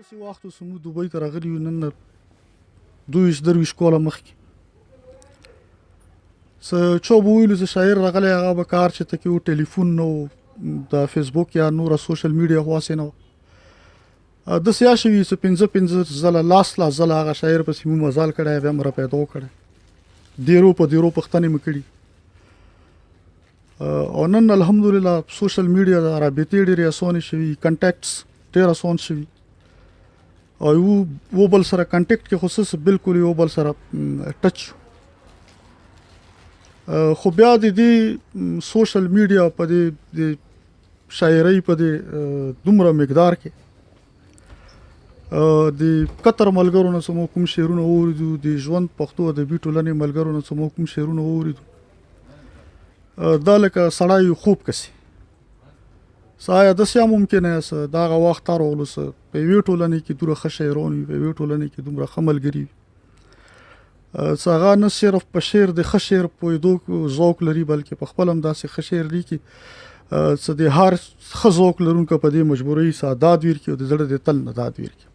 داسې وخت اوس موږ دوبۍ ته راغلي یو نن 22 کاله مخکې څه چا به ویلو زه شاعر راغلی هغه به کار چې ته کې و ټلیفون نه و د فیسبوک یا نوره سوشل میډیا خو هسې نه و داسې یا شوي چې 15 ځله لاس ځله هغه شاعر پسې مو مزال کړی بیا مې را پیدا وکړی دیرو په دیرو پښتنې مې کړي او نن الحمدلله سوشل میډیا د رابطې ډېرې اسانې شوي کنټیکټس ډېر اسان شوي او یو بل سره کنټیکټ کې خصوص بالکل یو بل سره ټچ خو بیا د دې سوشل میډیا په دې شاعرۍ په دې دومره مقدار کې د کتر ملګرو نه څه مو کوم شعرونه واورېدو د ژوند پښتو ادبي ټولنې ملګرو نه څه مو کوم شعرونه واورېدو دا لکه سړی خوب کسي سایه داسې هم ممکنه است د هغه وخت راغلو څه په یوې ټولنې کې دومره ښه شاعران وي په یوې ټولنې کې دومره ښه ملګري وي څه هغه نه صرف په شعر د ښه شعر پوهېدو ذوق لري بلکې په خپل هم داسې ښه شعر لیکي څه د هر ښه ذوق لرونکو په دې مجبورۍ څه داد ویر کړي او د زړه د تل نه داد ویر کړي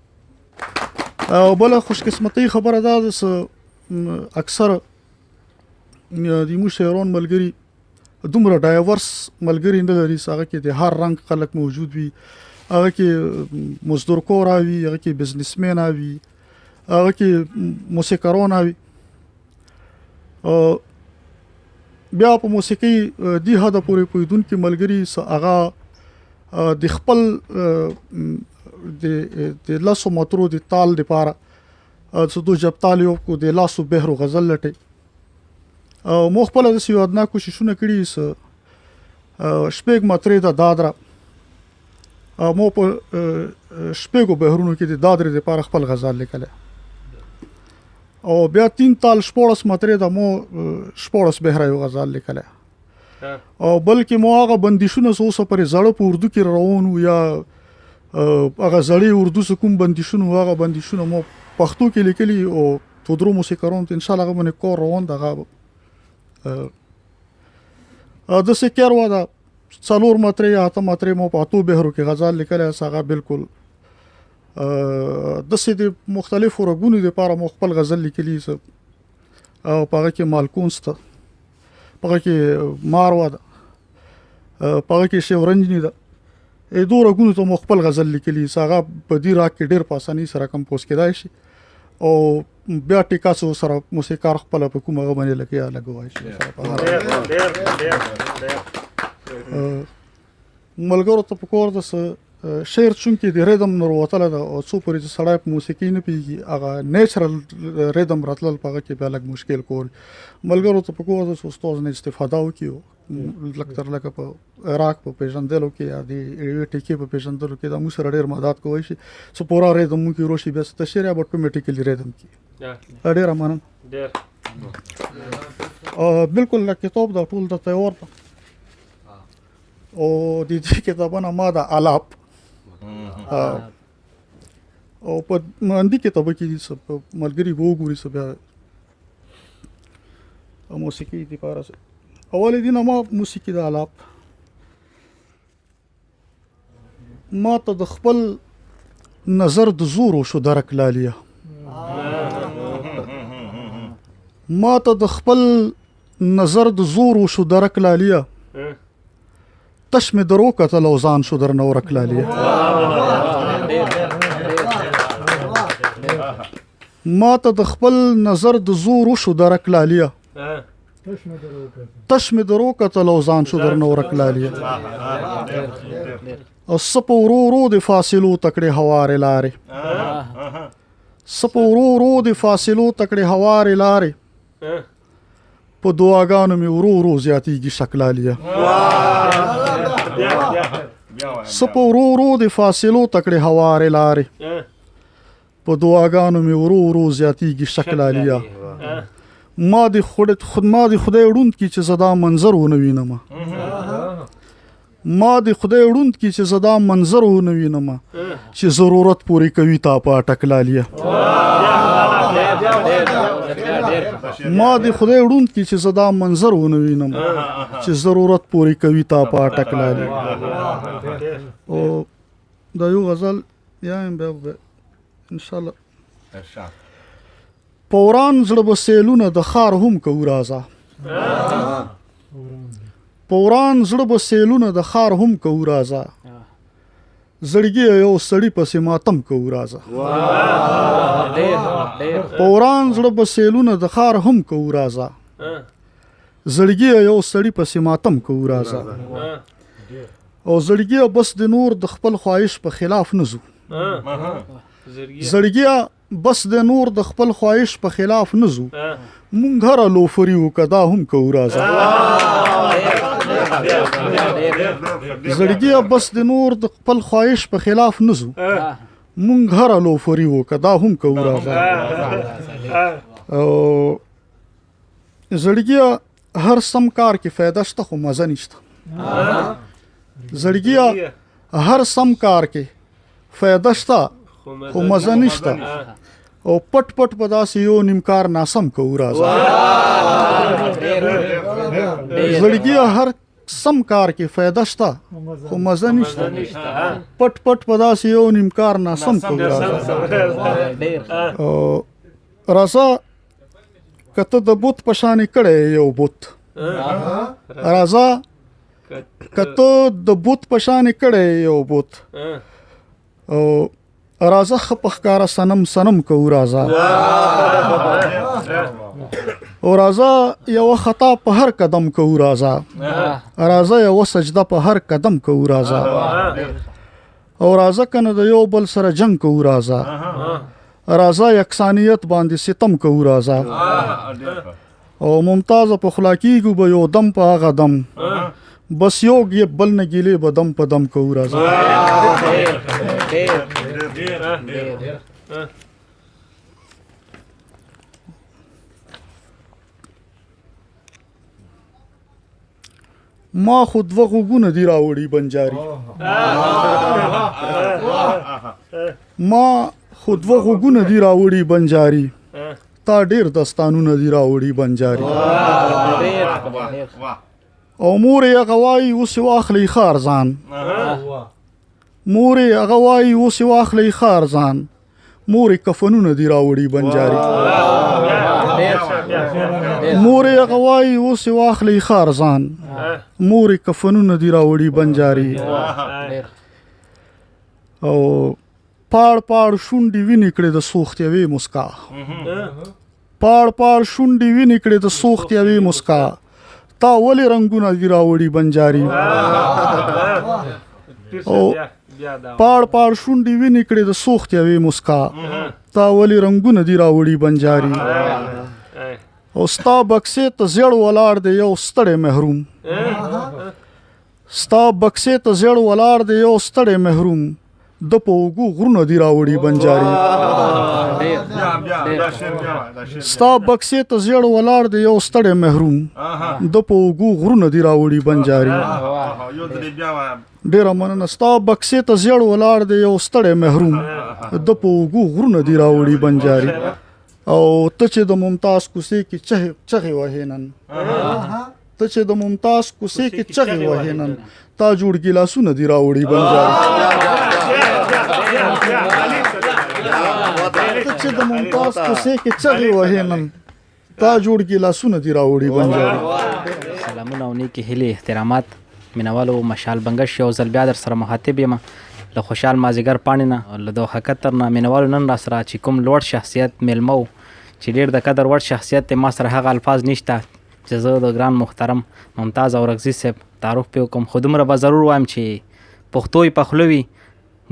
او بله خوشقسمتۍ خبره دا ده څه اکثره د مو شاعران ملګري دومره ډایورس ملګري نه لري هغه کې د هر رنګ خلک موجود وي هغه کې مزدور کور وي هغه کې بزنسمن وي هغه کې موسیقاران وي بیا په موسیقي دی حد پورې پویدونکو ملګري هغه د خپل د لاسو ماترو د تال لپاره څه دو جب تال یو کو د لاسو بهرو غزل لټي مو خپل د سیو ادنا کوششونه کړي شپږ ماترې د دادرا مو په شپږو بهرونو کې د دادرې لپاره خپل غزل لیکل او بیا 3 تال شپورس ماترې د مو شپورس بهره یو غزل لیکل او بلکې مو هغه بندیشونه اوسه پر زړه په اردو کې روان یا هغه زړی اردو کوم بندیشونه هغه بندیشونه مو پښتو کې لیکلي او تودرو موسیقارون ته ان شاء الله باندې کور روان دغه د سکر و دا څلور ماترې یا اته ماترې مو په اتو بهرو کې غزل لیکل هغه بالکل د سې د مختلفو رګونو لپاره مو خپل غزل لیکلي او پاره کې مالکونست پاره کې ماروا ده پاره کې شورنجنی ده دوه رګونو ته مو خپل غزل لیکلي هغه په دې راک کې ډېر په اسانۍ سره کمپوز کېدای شي او بیا ټیکاسو سره موسیقار خپل په کومه باندې لګوي شي ملګرو ته پکور د شعر چونکې د ریدم نور وتله ده او څو پورې سړی په موسیقي نه پیږي هغه نیچرل ریدم راتلل پغه کې بیا لږ مشکل کول ملګرو ته پکور د استاد نه استفاده وکړو لکه په عراق په پیژندلو کې یا د ټیکي په پیژندلو کې د مو سره ډېر مدد کوي شي څو پورا ریدم کې روشي بیا تشریح اتوماتیکلی ریدم کې ډېر امانه ډېر بالکل کتاب دا ټول د تیار او د دې کتابونه ما د الاپ او په باندې کتاب کې دي ملګری وګوري بیا موسیقي د پاره اول دینه ما موسیقي د الاپ ما ته د خپل نظر د زور شو درک لالیه ما ته د خپل نظر د زور شو درک لالیه تش می درو کتل او ځان شو در نو رک لالیه ما ته د خپل نظر د زور شو درک لالیه تش می درو کتل او ځان شو در نو رک لالیه او سپ ورو د فاصلو تکړه هواره لارې سپ ورو د فاصلو تکړه هواره لارې په دعاګانو می ورو زیاتیږي شکلالیه سپ ورو د فاصلو تکړه هواره لارې په دعاګانو می ورو زیاتیږي شکلالیه ما د خدای وړوند کی چې زدا منظر ونه وینم ما د خدای وړوند کی چې زدا منظر ونه وینم چې ضرورت پوری کوي تا په ټکلالیه ما د خدای وړوند کی چې زدا منظر ونه وینم چې ضرورت پوری کوي تا په ټکلالیه او دا یو غزل یا انشاءالله په وران زړه به سیلونه د ښار هم کوو راځه په وران زړه به سیلونه د ښار هم کوو راځه زړګي یو سړي پسې ماتم کوو راځه په وران زړه به سیلونه د ښار هم کوو راځه زړګي یو سړي پسې ماتم کوو راځه او زړګي بس د نور د خپل خواهش په خلاف نه ځو زړګي بس د نور د خپل خواهش په خلاف نه ځو مونږ هره لوفري وکړه دا هم کوو راځه زړګي بس د نور د خپل خواهش په خلاف نه ځو مونږ هره لوفري وکړه دا هم کوو راځه او زړګي هر سم کار کې فایده شته خو مزه نشته زړګي هر سم کار کې فایده شته خو مزه نشته او پټ پټ په داسې یو نیم کار ناسم کوو راځه زړګي هر سم کار کې فایده شته خو مزه نشته پټ پټ په داسې یو نیم کار ناسم کوو راځه راځه که ته د بت په شانې کړی یو بت راځه که ته د بت په شانې کړی یو بت او راځه ښه په ښکاره صنم کوو راځه او راځه یوه خطا په هر قدم کوو راځه راځه یوه سجده په هر قدم کوو راځه او راځه که نه د یو بل سره جنګ کوو راځه راځه یکسانیت باندې ستم کوو راځه او ممتازه په خلا کېږو به یو دم په هغه دم بس یو ګیب بل نه ګیلې به دم په دم کوو راځه ما خو دوه غوږونه دي راوړي بنجاري ما خو دوه غوږونه دي راوړي بنجاري تا ډېر دستانونه دي راوړي بنجاري او مور یې هغه وایي اوس یې واخلئ ښار ځان مور یې هغه وایي اوس یې واخلئ ښار ځان مور یې کفنونه دي راوړي بنجاري مور یې هغه وایي اوس یې واخلئ ښار ځان مور یې کفنونه دي راوړي بنجاري او پاړ پاړ شونډې وینې کړې د سوخت یوې مسکا پاړ پاړ شونډې وینې کړې د سوخت یوې مسکا تا ولې رنګونه دي راوړي بنجاري او پاړ پاړ شونډې وینې کړې د سوخت یوې مسکا تا ولې رنګونه دي راوړي بنجاري او ستا بکسې ته زیړ ولاړ دی یو ستړی محروم ستا بکسې ته زیړ ولاړ دی یو ستړی محروم د په اوږو غرونه دي راوړي بنجاري ستا بکسې ته زیړ ولاړ دی یو ستړی محروم د په اوږو غرونه دي راوړي بنجاري ډېره مننه ستا بکسې ته زیړ ولاړ دی یو ستړی محروم د په اوږو غرونه دي راوړي بنجاري او ته چې د ممتاز کوڅې کې چغې وهې نن ته چې د ممتاز کوڅې کې چغې وهې نن تا جوړ ګیلاسونه دي راوړي بنجاري ته چې د ممتاز کوڅې کې چغې وهې نن تا جوړ ګیلاسونه دي راوړي بنجاري سلامونه او نیکې هیلې احترامات مینوالو مشال بنګش یو ځل بیا در سره مخاطب یم له خوشحال مازدیګر پاڼې نه له دوحه قطر نه مینوالو نن را سره چې کوم لوړ شخصیت میلمه و چې ډېر د قدر وړ شخصیت دی ما سره هغه الفاظ نشته چې زه د ګران محترم ممتاز اورکزي صاحب تعارف پې وکړم خو دومره به ضرور وایم چې پښتو یې پخلو وي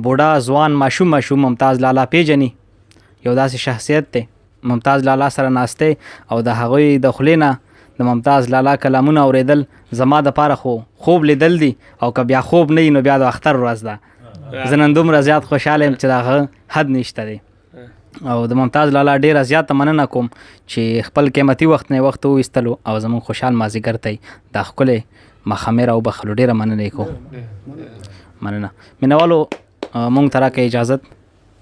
بوډا ځوان ماشوم ممتاز لالا پیژني یو داسې شخصیت دی ممتاز لالا سره ناستی او د هغوی د خولې نه د ممتاز لالا کلامونه اورېدل زما دپاره خو خوب لیدل دي او که بیا خوب نه وي نو بیا د اختر ورځ ده زه نن دومره زیات خوشحاله یم چې د هغه حد نشته دی او د ممتاز لالا ډیره زیاته مننه کوم چې خپل قیمتي وخت نه وخت وایستلو او زموږ خوشحال مازدیګر ته دا ښکلی مخامې راوبخلو ډیره مننه یې کوم مننه مینوالو مونږ ته راکړئ اجازت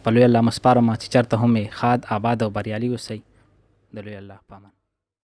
په لوی الله مسپارم چې چېرته هم یې ښاد آباد او بریالي اوسئ د لوی الله په امان